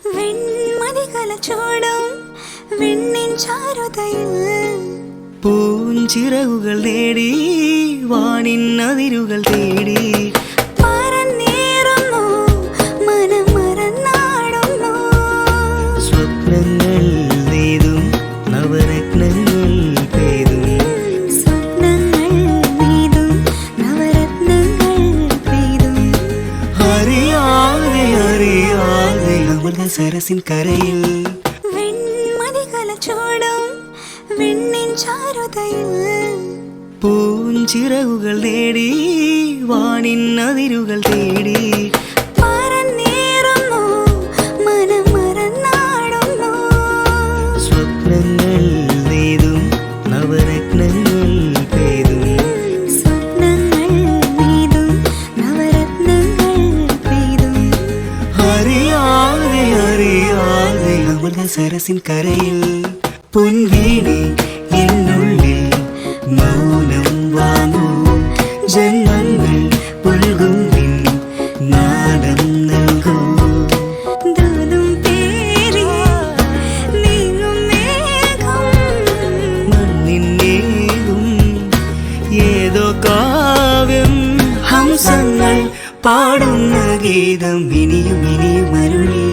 വെൺമതികലച്ചോടും വെണ്ണിൻ ചാരുതയിൽ പൂഞ്ചിറകുകൾ നേടി വാനിൻ അതിരുകൾ തേടി പറന്നേറുന്നു മനം മറന്നാടുന്നു. സ്വപ്നങ്ങൾ നെയ്തും നവരത്നങ്ങൾ പെയ്തും സ്വപ്നങ്ങൾ നെയ്തും നവരത്നങ്ങൾ പെയ്തും അറിയാതെ അറിയാതെ അമൃത സരസിൻ കരയിൽ വെൺമതികലച്ചോടും വെണ്ണിൻ ചാരുതയിൽ പൂഞ്ചിറകുകൾ നേടി വാനിൻ അതിരുകൾ തേടി പറന്നേറുന്നു മനം മറന്നാടുന്നു. സ്വപ്നങ്ങൾ നെയ്തും നവരത്നങ്ങൾ പെയ്തും സ്വപ്നങ്ങൾ നെയ്തും നവരത്നങ്ങൾ പെയ്തും അറിയാതെ അറിയാതെ അമൃത സരസിൻ കരയിൽ പൊൻവീണി എന്നുള്ളിൽ മൗനം വാങ്ങൂ ജന്മങ്ങൾ പുൽകും നാദം നൽകൂ ദൂതും പേരി നീങ്ങും മേഘം മണ്ണിന്നേകും ഏതോ കാവ്യം ഹംസങ്ങൾ പാടുന്ന ഗീതം ഇനിയും ഇനിയും അരുളി